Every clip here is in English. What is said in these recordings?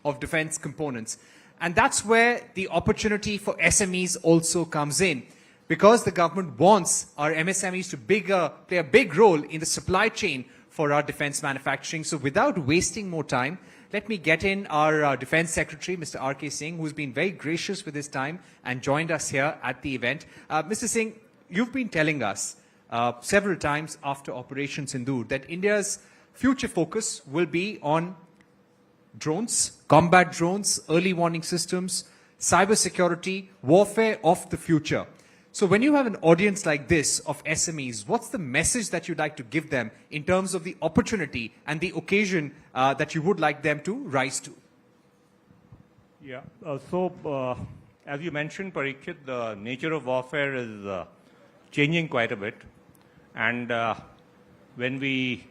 of defense components. And that's where the opportunity for SMEs also comes in, because the government wants our MSMEs to play a big role in the supply chain for our defense manufacturing. So without wasting more time, let me get in our Defense Secretary, Mr. R.K. Singh, who's been very gracious with his time and joined us here at the event. Mr. Singh, you've been telling us several times after Operation Sindoor that India's future focus will be on drones, combat drones, early warning systems, cybersecurity, warfare of the future. So when you have an audience like this of SMEs, what's the message that you'd like to give them in terms of the opportunity and the occasion that you would like them to rise to? Yeah, as you mentioned, Parikshit, the nature of warfare is changing quite a bit. And when we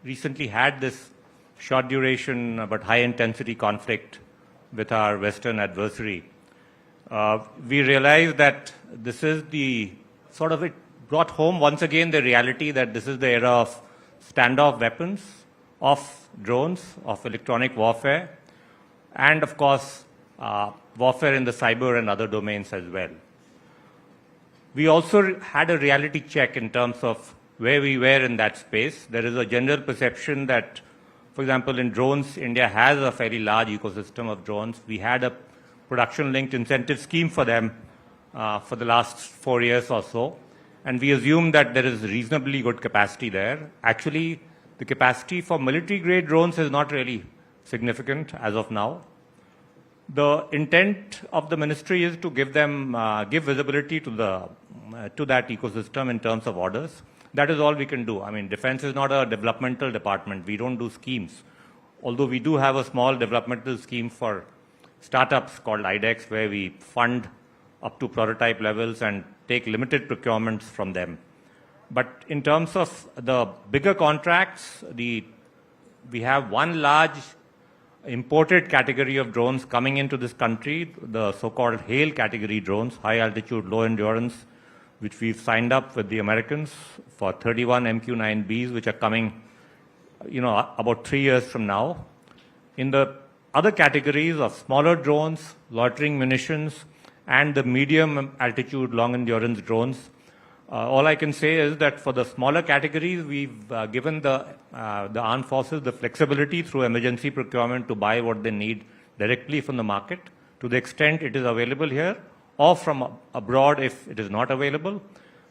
recently had this short duration but high intensity conflict with our Western adversary, we realized that this is it brought home once again the reality that this is the era of standoff weapons, of drones, of electronic warfare, and of course warfare in the cyber and other domains as well. We also had a reality check in terms of where we were in that space. There is a general perception that, for example, in drones, India has a fairly large ecosystem of drones. We had a production-linked incentive scheme for them for the last 4 years or so, and we assume that there is reasonably good capacity there. Actually, the capacity for military-grade drones is not really significant as of now. The intent of the ministry is to give visibility to that ecosystem in terms of orders. That is all we can do. I mean, defense is not a developmental department. We don't do schemes. Although we do have a small developmental scheme for startups called IDEX, where we fund up to prototype levels and take limited procurements from them. But in terms of the bigger contracts, we have one large imported category of drones coming into this country, the so-called HAIL category drones, high altitude, low endurance, which we've signed up with the Americans for 31 MQ-9Bs, which are coming, about 3 years from now. In the other categories of smaller drones, loitering munitions, and the medium altitude, long endurance drones, all I can say is that for the smaller categories, we've given the armed forces the flexibility through emergency procurement to buy what they need directly from the market, to the extent it is available here, or from abroad if it is not available.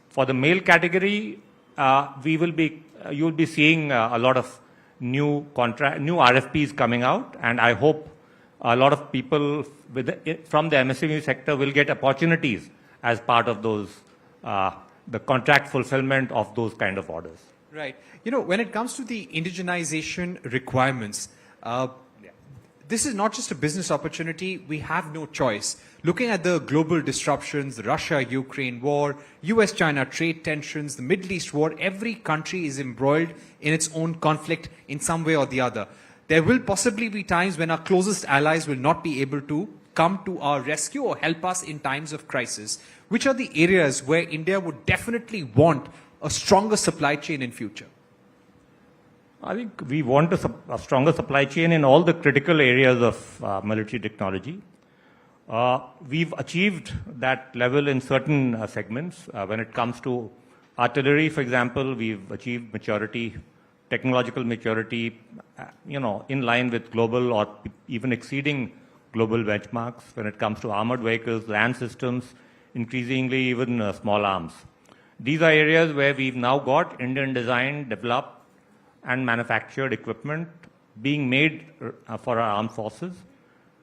For the male category, you will be seeing a lot of new RFPs coming out, and I hope a lot of people from the MSME sector will get opportunities as part of those, the contract fulfillment of those kind of orders. Right. When it comes to the indigenization requirements, this is not just a business opportunity. We have no choice. Looking at the global disruptions, the Russia-Ukraine war, US-China trade tensions, the Middle East war, every country is embroiled in its own conflict in some way or the other. There will possibly be times when our closest allies will not be able to come to our rescue or help us in times of crisis. Which are the areas where India would definitely want a stronger supply chain in future? I think we want a stronger supply chain in all the critical areas of military technology. We've achieved that level in certain segments. When it comes to artillery, for example, we've achieved maturity, technological maturity, in line with global or even exceeding global benchmarks. When it comes to armored vehicles, land systems, increasingly even small arms. These are areas where we've now got Indian designed, developed, and manufactured equipment being made for our armed forces.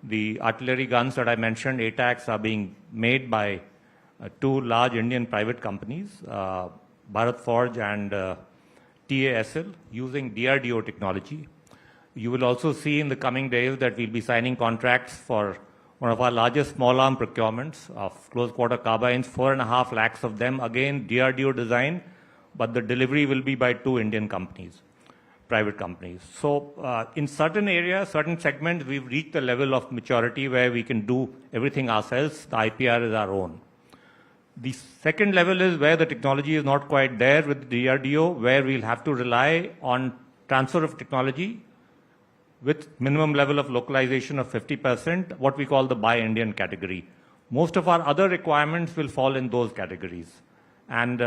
The artillery guns that I mentioned, ATACs, are being made by 2 large Indian private companies, Bharat Forge and TASL, using DRDO technology. You will also see in the coming days that we'll be signing contracts for one of our largest small arm procurements of close quarter carbines, 4.5 lakhs of them, again DRDO design, but the delivery will be by 2 Indian companies, private companies. So in certain areas, certain segments, we've reached the level of maturity where we can do everything ourselves. The IPR is our own. The second level is where the technology is not quite there with DRDO, where we'll have to rely on transfer of technology with minimum level of localization of 50%, what we call the Buy Indian category. Most of our other requirements will fall in those categories. And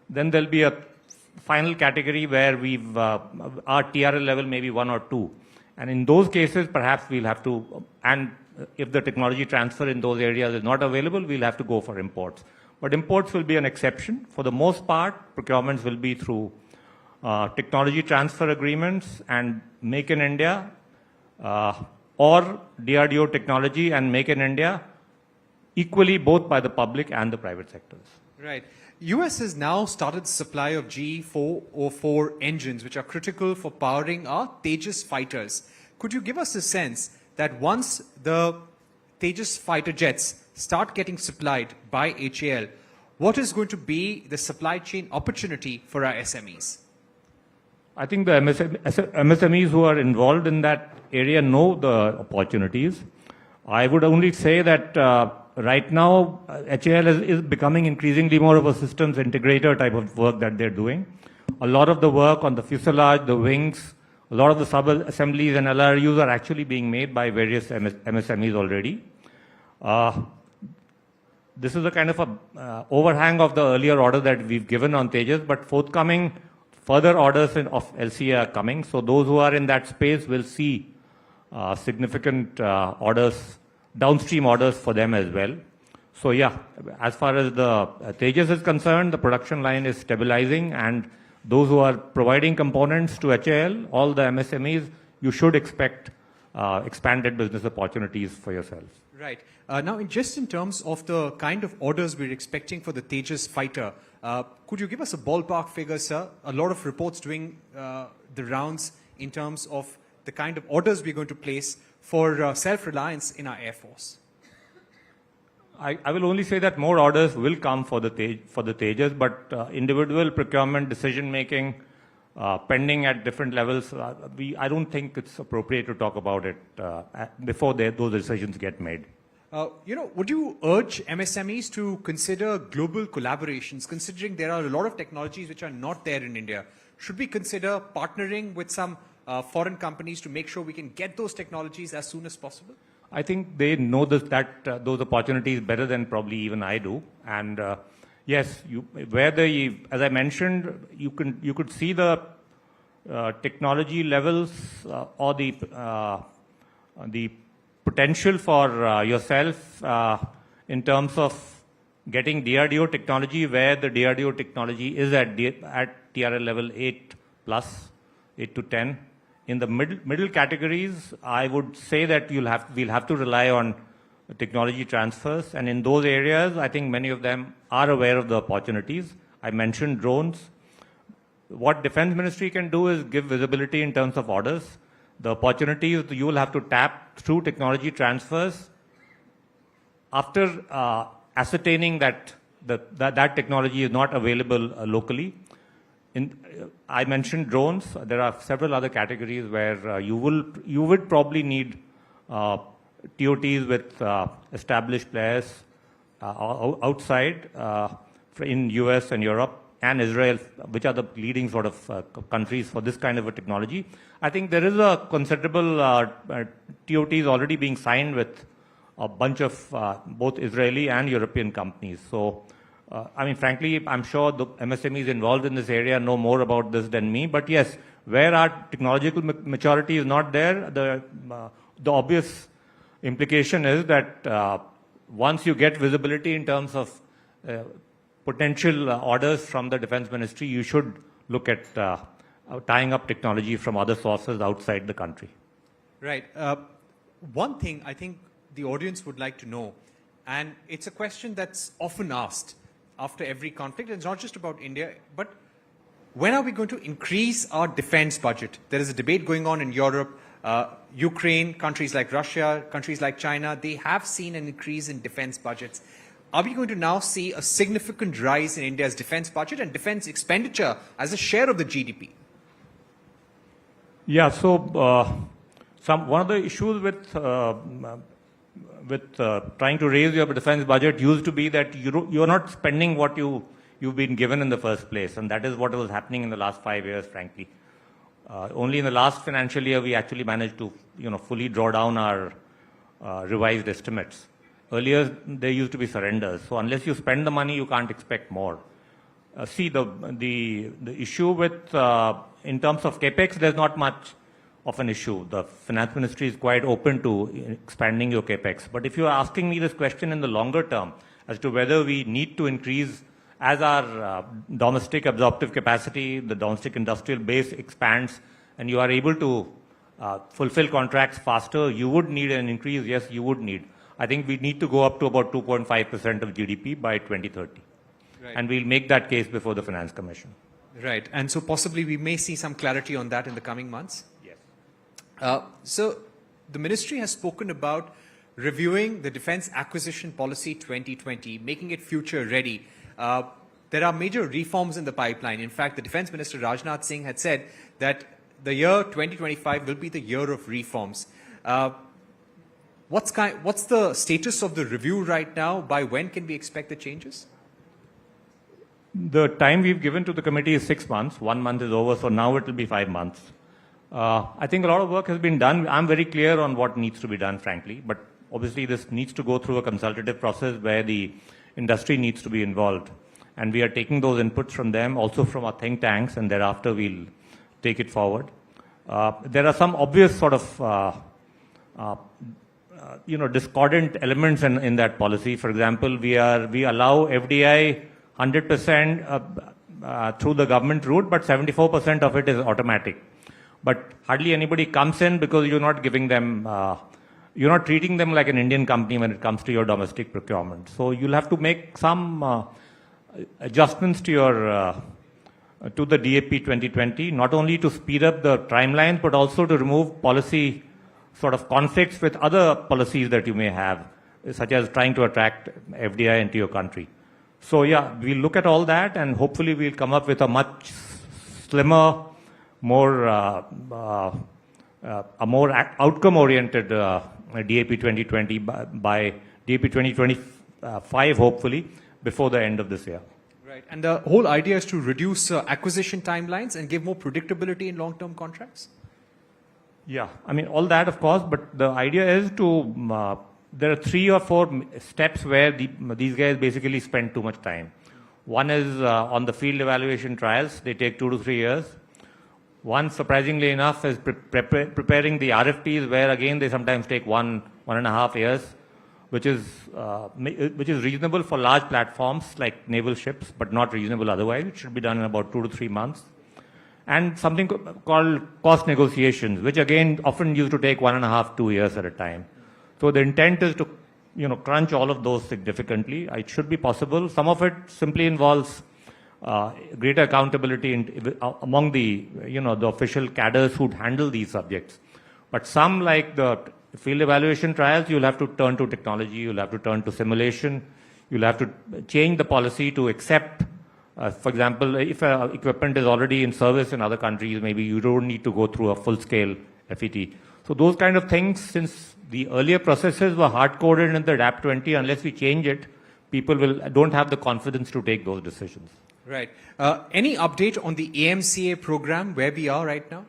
then there'll be a final category where our TRL level may be 1 or 2. And in those cases, perhaps we'll have to, and if the technology transfer in those areas is not available, we'll have to go for imports. But imports will be an exception. For the most part, procurements will be through technology transfer agreements and Make in India, or DRDO technology and Make in India, equally both by the public and the private sectors. Right. US has now started the supply of G404 engines, which are critical for powering our Tejas fighters. Could you give us a sense that once the Tejas fighter jets start getting supplied by HAL, what is going to be the supply chain opportunity for our SMEs? I think the MSMEs who are involved in that area know the opportunities. I would only say that right now, HAL is becoming increasingly more of a systems integrator type of work that they're doing. A lot of the work on the fuselage, the wings, a lot of the sub-assemblies and LRUs are actually being made by various MSMEs already. This is a kind of a overhang of the earlier order that we've given on Tejas, but forthcoming further orders of LCA are coming. So those who are in that space will see significant orders, downstream orders for them as well. So yeah, as far as the Tejas is concerned, the production line is stabilizing, and those who are providing components to HAL, all the MSMEs, you should expect expanded business opportunities for yourselves. Right. Now, just in terms of the kind of orders we're expecting for the Tejas fighter, could you give us a ballpark figure, sir? A lot of reports doing the rounds in terms of the kind of orders we're going to place for self-reliance in our Air Force. I will only say that more orders will come for the Tejas, but individual procurement decision-making pending at different levels, I don't think it's appropriate to talk about it before those decisions get made. Would you urge MSMEs to consider global collaborations, considering there are a lot of technologies which are not there in India? Should we consider partnering with some foreign companies to make sure we can get those technologies as soon as possible? I think they know those opportunities better than probably even I do. And yes, as I mentioned, you could see the technology levels or the potential for yourself in terms of getting DRDO technology where the DRDO technology is at TRL level 8 plus, 8 to 10. In the middle categories, I would say that we'll have to rely on technology transfers. And in those areas, I think many of them are aware of the opportunities. I mentioned drones. What Defense Ministry can do is give visibility in terms of orders. The opportunities you will have to tap through technology transfers after ascertaining that that technology is not available locally. I mentioned drones. There are several other categories where you would probably need TOTs with established players outside in US and Europe and Israel, which are the leading sort of countries for this kind of a technology. I think there is a considerable TOTs already being signed with a bunch of both Israeli and European companies. So, I mean, frankly, I'm sure the MSMEs involved in this area know more about this than me. But yes, where our technological maturity is not there, the obvious implication is that once you get visibility in terms of potential orders from the Defense Ministry, you should look at tying up technology from other sources outside the country. Right. One thing I think the audience would like to know, and it's a question that's often asked after every conflict. It's not just about India, but when are we going to increase our defense budget? There is a debate going on in Europe, Ukraine, countries like Russia, countries like China, they have seen an increase in defense budgets. Are we going to now see a significant rise in India's defense budget and defense expenditure as a share of the GDP? Yeah, so one of the issues with trying to raise your defense budget used to be that you're not spending what you've been given in the first place, and that is what was happening in the last 5 years, frankly. Only in the last financial year we actually managed to, fully draw down our revised estimates. Earlier, there used to be surrenders. So unless you spend the money, you can't expect more. See, the issue with, in terms of capex, there's not much of an issue. The finance ministry is quite open to expanding your capex. But if you're asking me this question in the longer term as to whether we need to increase as our domestic absorptive capacity, the domestic industrial base expands, and you are able to fulfill contracts faster, you would need an increase. Yes, you would need. I think we need to go up to about 2.5% of GDP by 2030. Right. And we'll make that case before the Finance Commission. Right. And so possibly we may see some clarity on that in the coming months? Yes. So the ministry has spoken about reviewing the Defence Acquisition Policy 2020, making it future ready. There are major reforms in the pipeline. In fact, the Defence Minister Rajnath Singh had said that the year 2025 will be the year of reforms. What's the status of the review right now? By when can we expect the changes? The time we've given to the committee is 6 months. 1 month is over, so now it will be 5 months. I think a lot of work has been done. I'm very clear on what needs to be done, frankly. But obviously, this needs to go through a consultative process where the industry needs to be involved. And we are taking those inputs from them, also from our think tanks, and thereafter we'll take it forward. There are some obvious sort of discordant elements in that policy. For example, we allow FDI 100% through the government route, but 74% of it is automatic. But hardly anybody comes in because you're not giving them, you're not treating them like an Indian company when it comes to your domestic procurement. So you'll have to make some adjustments to your to the DAP 2020, not only to speed up the timelines, but also to remove policy sort of conflicts with other policies that you may have, such as trying to attract FDI into your country. So yeah, we'll look at all that, and hopefully we'll come up with a much slimmer, more outcome-oriented DAP 2020 by DAP 2025, hopefully, before the end of this year. Right, and the whole idea is to reduce acquisition timelines and give more predictability in long-term contracts? Yeah, I mean, all that, of course, but the idea is to, there are 3 or 4 steps where these guys basically spend too much time. One is on the field evaluation trials. They take 2 to 3 years. One, surprisingly enough, is preparing the RFPs, where again they sometimes take 1.5 years, which is reasonable for large platforms like naval ships, but not reasonable otherwise. It should be done in about 2 to 3 months. And something called cost negotiations, which again often used to take 1.5 to 2 years at a time. So the intent is to, crunch all of those significantly. It should be possible. Some of it simply involves greater accountability among the, the official cadres who handle these subjects. But some, like the field evaluation trials, you'll have to turn to technology, you'll have to turn to simulation, you'll have to change the policy to accept, for example, if equipment is already in service in other countries, maybe you don't need to go through a full-scale FET. So those kind of things, since the earlier processes were hard-coded in the DAP 20, unless we change it, people don't have the confidence to take those decisions. Right. Any update on the AMCA program, where we are right now?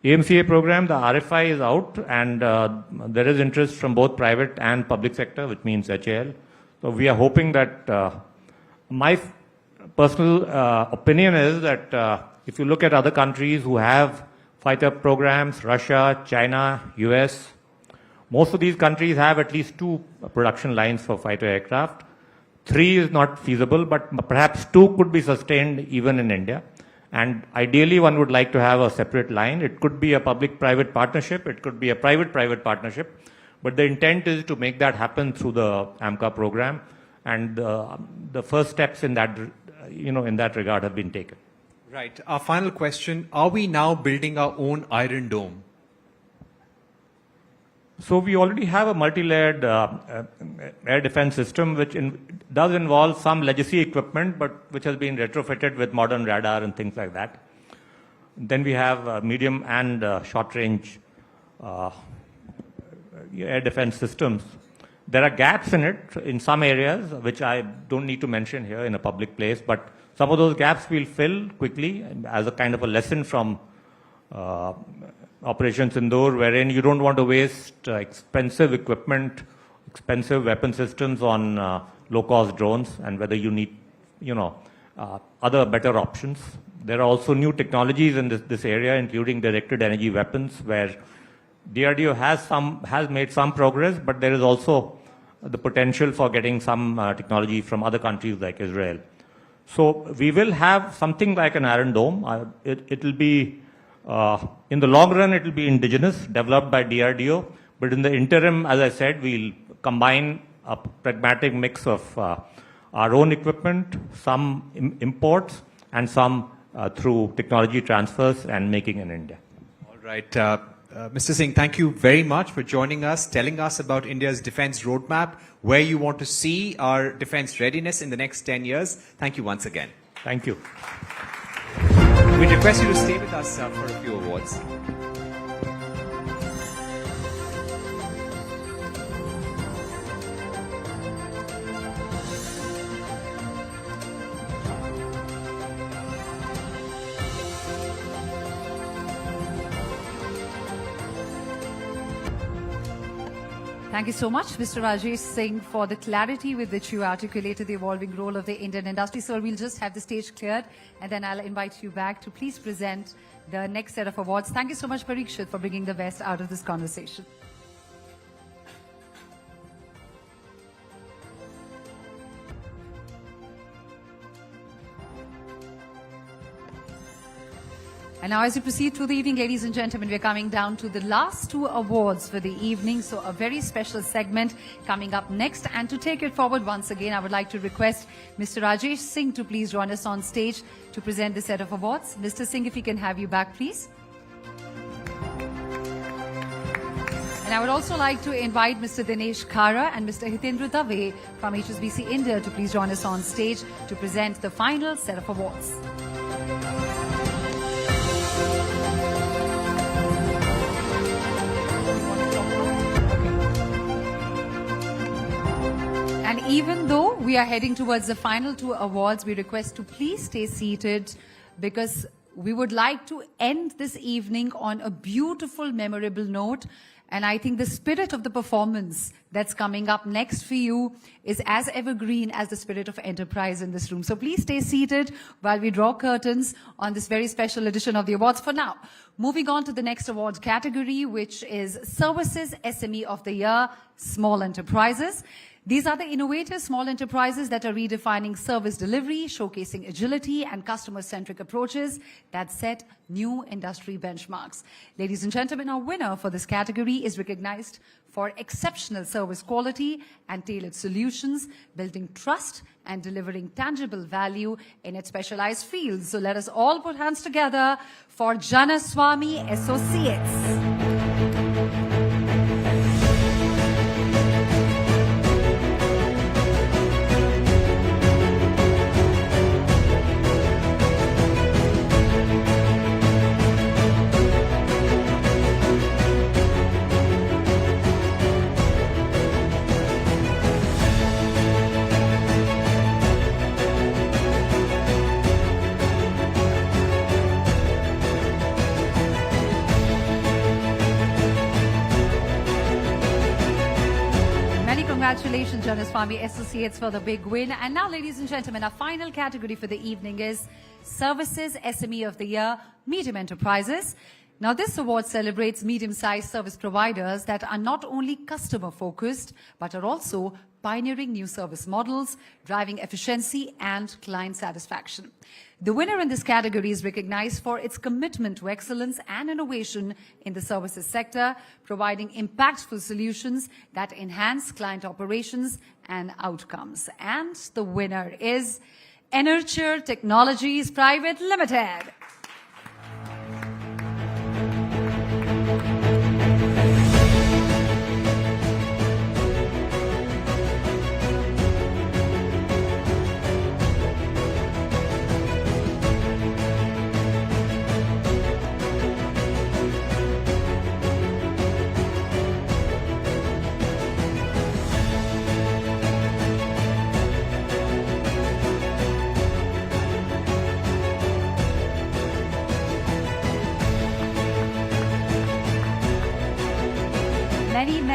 AMCA program, the RFI is out, and there is interest from both private and public sector, which means HAL. So we are hoping that, my personal opinion is that if you look at other countries who have fighter programs, Russia, China, US, most of these countries have at least 2 production lines for fighter aircraft. 3 is not feasible, but perhaps 2 could be sustained even in India. And ideally, one would like to have a separate line. It could be a public-private partnership. It could be a private-private partnership. But the intent is to make that happen through the AMCA program. And the first steps in that, in that regard have been taken. Right. Our final question, are we now building our own Iron Dome? So we already have a multi-layered air defense system, which does involve some legacy equipment, but which has been retrofitted with modern radar and things like that. Then we have medium and short-range air defense systems. There are gaps in it in some areas, which I don't need to mention here in a public place, but some of those gaps we'll fill quickly as a kind of a lesson from Operation Sindoor, wherein you don't want to waste expensive equipment, expensive weapon systems on low-cost drones, and whether you need, other better options. There are also new technologies in this area, including directed energy weapons, where DRDO has made some progress, but there is also the potential for getting some technology from other countries like Israel. So we will have something like an Iron Dome. It will be, in the long run, it will be indigenous, developed by DRDO. But in the interim, as I said, we'll combine a pragmatic mix of our own equipment, some imports, and some through technology transfers and making in India. All right. Mr. Singh, thank you very much for joining us, telling us about India's defense roadmap, where you want to see our defense readiness in the next 10 years. Thank you once again. Thank you. We request you to stay with us for a few awards. Thank you so much, Mr. Rajesh Singh, for the clarity with which you articulated the evolving role of the Indian industry. Sir, we'll just have the stage cleared, and then I'll invite you back to please present the next set of awards. Thank you so much, Parikshit, for bringing the best out of this conversation. And now as we proceed through the evening, ladies and gentlemen, we're coming down to the last two awards for the evening. So a very special segment coming up next. And to take it forward once again, I would like to request Mr. Rajesh Singh to please join us on stage to present the set of awards. Mr. Singh, if we can have you back, please. And I would also like to invite Mr. Dinesh Khara and Mr. Hitendra Dave from HSBC India to please join us on stage to present the final set of awards. And even though we are heading towards the final two awards, we request to please stay seated because we would like to end this evening on a beautiful, memorable note. And I think the spirit of the performance that's coming up next for you is as evergreen as the spirit of enterprise in this room. So please stay seated while we draw curtains on this very special edition of the awards. For now, moving on to the next awards category, which is Services SME of the Year, Small Enterprises. These are the innovative small enterprises that are redefining service delivery, showcasing agility and customer-centric approaches that set new industry benchmarks. Ladies and gentlemen, our winner for this category is recognized for exceptional service quality and tailored solutions, building trust and delivering tangible value in its specialized fields. So let us all put hands together for Janaswamy Associates. Congratulations, Janaswamy Associates, for the big win. And now, ladies and gentlemen, our final category for the evening is Services SME of the Year, Medium Enterprises. Now, this award celebrates medium-sized service providers that are not only customer-focused, but are also pioneering new service models, driving efficiency and client satisfaction. The winner in this category is recognized for its commitment to excellence and innovation in the services sector, providing impactful solutions that enhance client operations and outcomes. And the winner is Enerture Technologies Private Limited.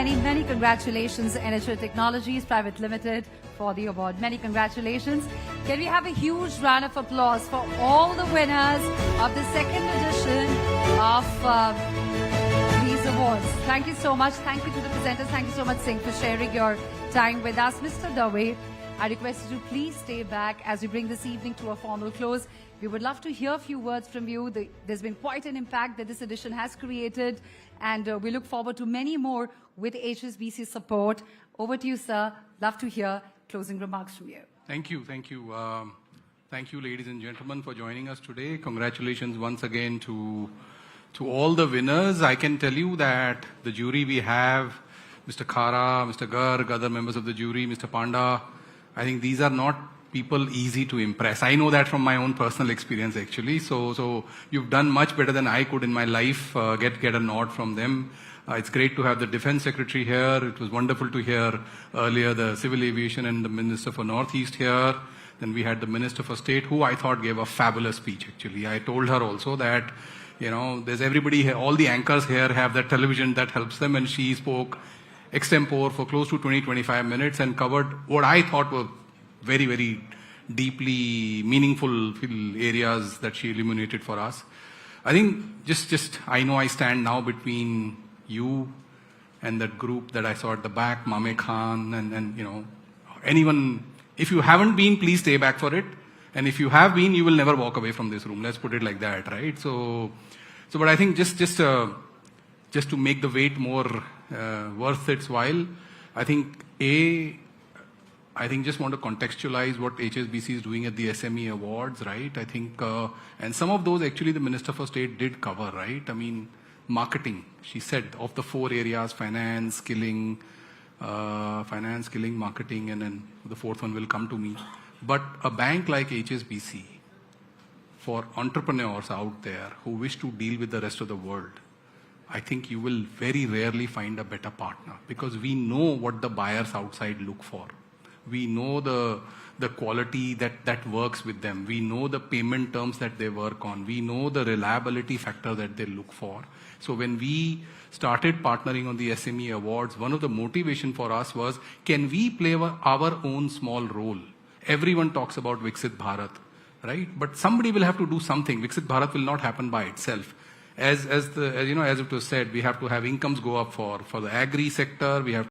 many, many congratulations, NHL Technologies Private Limited, for the award. Many congratulations. Can we have a huge round of applause for all the winners of the second edition of these awards? Thank you so much. Thank you to the presenters. Thank you so much, Singh, for sharing your time with us. Mr. Dave, I request you to please stay back as we bring this evening to a formal close. We would love to hear a few words from you. There's been quite an impact that this edition has created, and we look forward to many more with HSBC support. Over to you, sir. Love to hear closing remarks from you. Thank you. Thank you. Thank you, ladies and gentlemen, for joining us today. Congratulations once again to all the winners. I can tell you that the jury we have, Mr. Khara, Mr. Garg, other members of the jury, Mr. Panda, I think these are not people easy to impress. I know that from my own personal experience, actually. So you've done much better than I could in my life, get a nod from them. It's great to have the Defense Secretary here. It was wonderful to hear earlier the Civil Aviation and the Minister for Northeast here. Then we had the Minister for State, who I thought gave a fabulous speech, actually. I told her also that, there's everybody here, all the anchors here have that television that helps them, and she spoke extempore for close to 20-25 minutes and covered what I thought were very, very deeply meaningful areas that she illuminated for us. I think I know I stand now between you and that group that I saw at the back, Mame Khan, and anyone. If you haven't been, please stay back for it. And if you have been, you will never walk away from this room. Let's put it like that, right? But I think just to make the wait more worth its while, I think just want to contextualize what HSBC is doing at the SME Awards, right? I think, and some of those actually the Minister for State did cover, right? I mean, marketing, she said, of the 4 areas, finance, skilling, marketing, and then the 4th one will come to me. But a bank like HSBC, for entrepreneurs out there who wish to deal with the rest of the world, I think you will very rarely find a better partner, because we know what the buyers outside look for. We know the quality that works with them. We know the payment terms that they work on. We know the reliability factor that they look for. So when we started partnering on the SME Awards, one of the motivation for us was, can we play our own small role? Everyone talks about Viksit Bharat, right? But somebody will have to do something. Viksit Bharat will not happen by itself. As it was said, we have to have incomes go up for the agri sector. We have